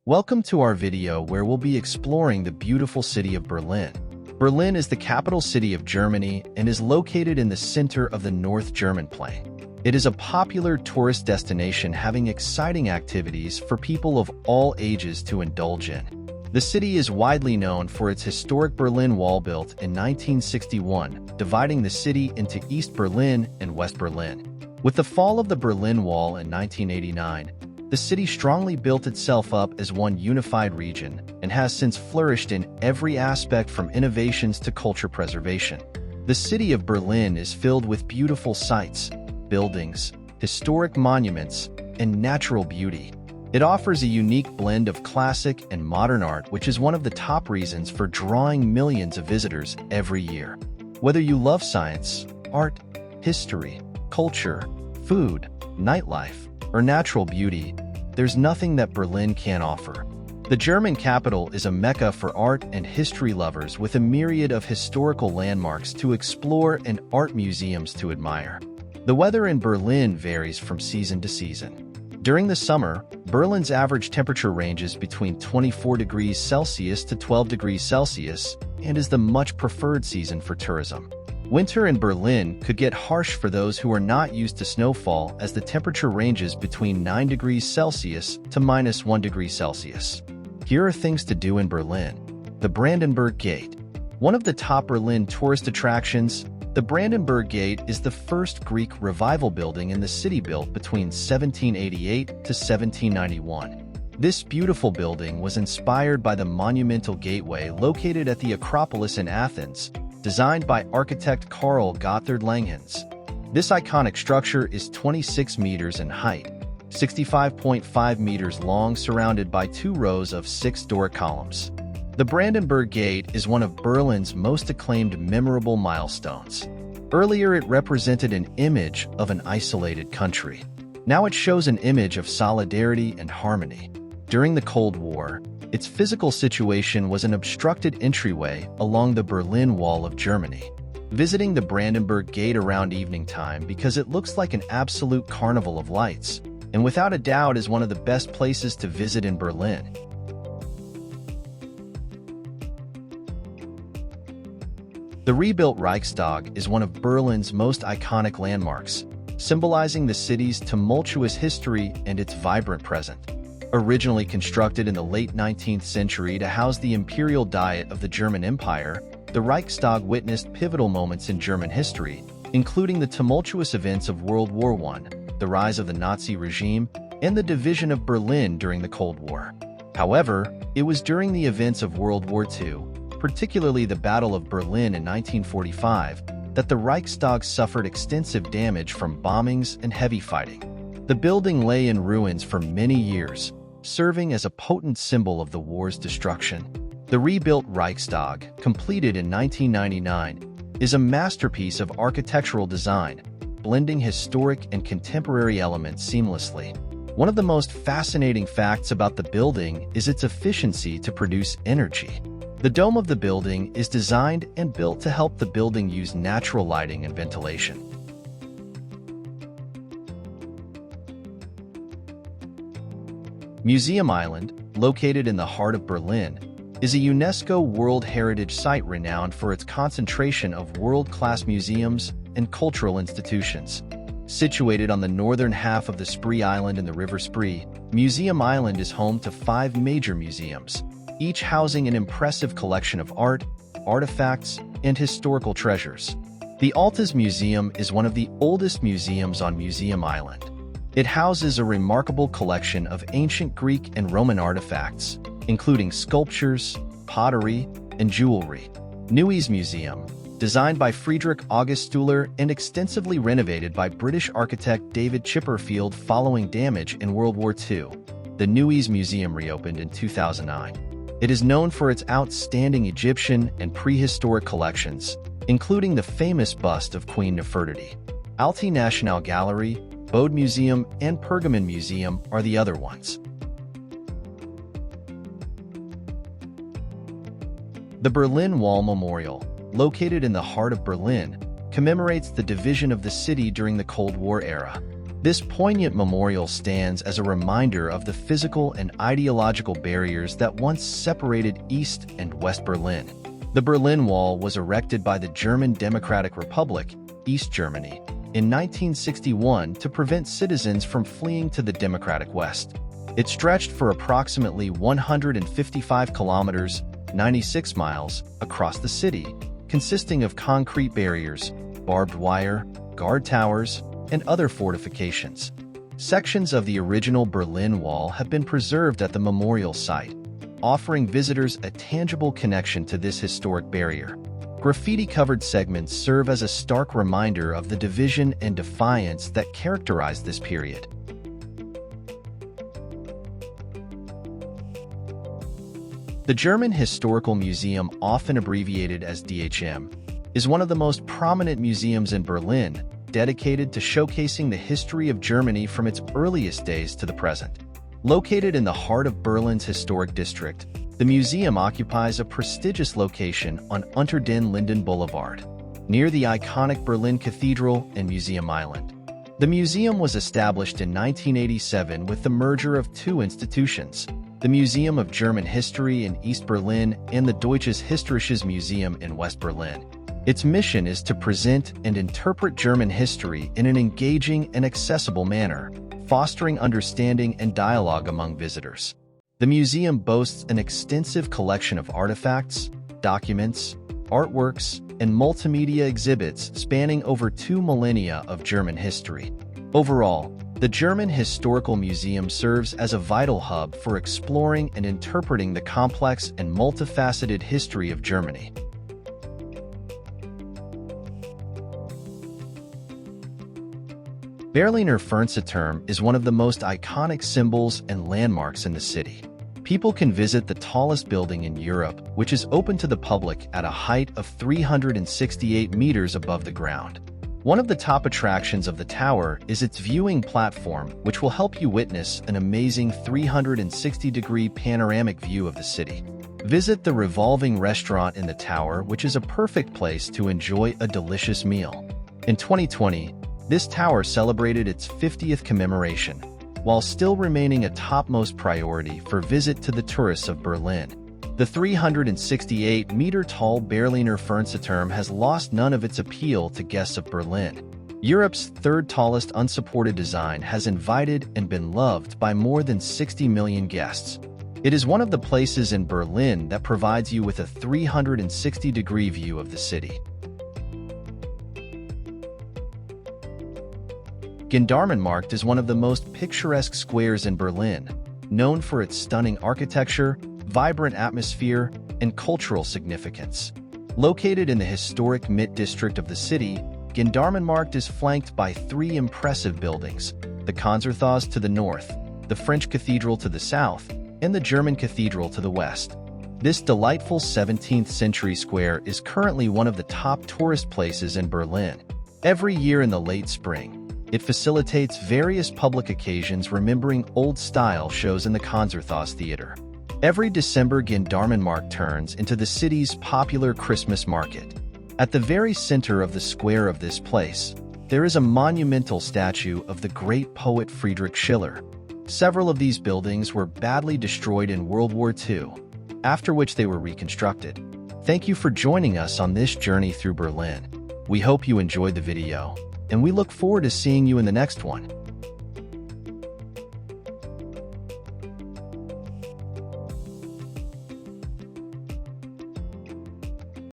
Welcome to our video where we'll be exploring the beautiful city of Berlin. Berlin is the capital city of Germany and is located in the center of the North German plain. It is a popular tourist destination having exciting activities for people of all ages to indulge in. The city is widely known for its historic Berlin Wall built in 1961, dividing the city into East Berlin and West Berlin. With the fall of the Berlin Wall in 1989, the city strongly built itself up as one unified region and has since flourished in every aspect from innovations to culture preservation. The city of Berlin is filled with beautiful sights, buildings, historic monuments, and natural beauty. It offers a unique blend of classic and modern art, which is one of the top reasons for drawing millions of visitors every year. Whether you love science, art, history, culture, food, nightlife, or natural beauty, there's nothing that Berlin can't offer. The German capital is a mecca for art and history lovers with a myriad of historical landmarks to explore and art museums to admire. The weather in Berlin varies from season to season. During the summer, Berlin's average temperature ranges between 24 degrees Celsius to 12 degrees Celsius and is the much preferred season for tourism. Winter in Berlin could get harsh for those who are not used to snowfall, as the temperature ranges between 9 degrees Celsius to -1 degree Celsius. Here are things to do in Berlin. The Brandenburg Gate. One of the top Berlin tourist attractions, the Brandenburg Gate is the first Greek revival building in the city, built between 1788 to 1791. This beautiful building was inspired by the monumental gateway located at the Acropolis in Athens, designed by architect Karl Gotthard Langhans. This iconic structure is 26 meters in height, 65.5 meters long, surrounded by 2 rows of 6 Doric columns. The Brandenburg Gate is one of Berlin's most acclaimed memorable milestones. Earlier, it represented an image of an isolated country. Now it shows an image of solidarity and harmony. During the Cold War, its physical situation was an obstructed entryway along the Berlin Wall of Germany. Visiting the Brandenburg Gate around evening time, because it looks like an absolute carnival of lights, and without a doubt is one of the best places to visit in Berlin. The rebuilt Reichstag is one of Berlin's most iconic landmarks, symbolizing the city's tumultuous history and its vibrant present. Originally constructed in the late 19th century to house the imperial diet of the German Empire, the Reichstag witnessed pivotal moments in German history, including the tumultuous events of World War I, the rise of the Nazi regime, and the division of Berlin during the Cold War. However, it was during the events of World War II, particularly the Battle of Berlin in 1945, that the Reichstag suffered extensive damage from bombings and heavy fighting. The building lay in ruins for many years, serving as a potent symbol of the war's destruction. The rebuilt Reichstag, completed in 1999, is a masterpiece of architectural design, blending historic and contemporary elements seamlessly. One of the most fascinating facts about the building is its efficiency to produce energy. The dome of the building is designed and built to help the building use natural lighting and ventilation. Museum Island, located in the heart of Berlin, is a UNESCO World Heritage Site renowned for its concentration of world-class museums and cultural institutions. Situated on the northern half of the Spree Island in the River Spree, Museum Island is home to 5 major museums, each housing an impressive collection of art, artifacts, and historical treasures. The Altes Museum is one of the oldest museums on Museum Island. It houses a remarkable collection of ancient Greek and Roman artifacts, including sculptures, pottery, and jewelry. Neues Museum, designed by Friedrich August Stuhler and extensively renovated by British architect David Chipperfield following damage in World War II. The Neues Museum reopened in 2009. It is known for its outstanding Egyptian and prehistoric collections, including the famous bust of Queen Nefertiti. Alte National Gallery, Bode Museum, and Pergamon Museum are the other ones. The Berlin Wall Memorial, located in the heart of Berlin, commemorates the division of the city during the Cold War era. This poignant memorial stands as a reminder of the physical and ideological barriers that once separated East and West Berlin. The Berlin Wall was erected by the German Democratic Republic, East Germany, in 1961 to prevent citizens from fleeing to the Democratic West. It stretched for approximately 155 kilometers, 96 miles, across the city, consisting of concrete barriers, barbed wire, guard towers, and other fortifications. Sections of the original Berlin Wall have been preserved at the memorial site, offering visitors a tangible connection to this historic barrier. Graffiti-covered segments serve as a stark reminder of the division and defiance that characterized this period. The German Historical Museum, often abbreviated as DHM, is one of the most prominent museums in Berlin, dedicated to showcasing the history of Germany from its earliest days to the present. Located in the heart of Berlin's historic district, the museum occupies a prestigious location on Unter den Linden Boulevard, near the iconic Berlin Cathedral and Museum Island. The museum was established in 1987 with the merger of two institutions, the Museum of German History in East Berlin and the Deutsches Historisches Museum in West Berlin. Its mission is to present and interpret German history in an engaging and accessible manner, fostering understanding and dialogue among visitors. The museum boasts an extensive collection of artifacts, documents, artworks, and multimedia exhibits spanning over 2 millennia of German history. Overall, the German Historical Museum serves as a vital hub for exploring and interpreting the complex and multifaceted history of Germany. Berliner Fernsehturm is one of the most iconic symbols and landmarks in the city. People can visit the tallest building in Europe, which is open to the public at a height of 368 meters above the ground. One of the top attractions of the tower is its viewing platform, which will help you witness an amazing 360-degree panoramic view of the city. Visit the revolving restaurant in the tower, which is a perfect place to enjoy a delicious meal. In 2020, this tower celebrated its 50th commemoration, while still remaining a topmost priority for visit to the tourists of Berlin. The 368-meter-tall Berliner Fernsehturm has lost none of its appeal to guests of Berlin. Europe's third-tallest unsupported design has invited and been loved by more than 60 million guests. It is one of the places in Berlin that provides you with a 360-degree view of the city. Gendarmenmarkt is one of the most picturesque squares in Berlin, known for its stunning architecture, vibrant atmosphere, and cultural significance. Located in the historic Mitte district of the city, Gendarmenmarkt is flanked by 3 impressive buildings: the Konzerthaus to the north, the French Cathedral to the south, and the German Cathedral to the west. This delightful 17th-century square is currently one of the top tourist places in Berlin. Every year in the late spring, it facilitates various public occasions remembering old-style shows in the Konzerthaus Theater. Every December, Gendarmenmarkt turns into the city's popular Christmas market. At the very center of the square of this place, there is a monumental statue of the great poet Friedrich Schiller. Several of these buildings were badly destroyed in World War II, after which they were reconstructed. Thank you for joining us on this journey through Berlin. We hope you enjoyed the video, and we look forward to seeing you in the next one.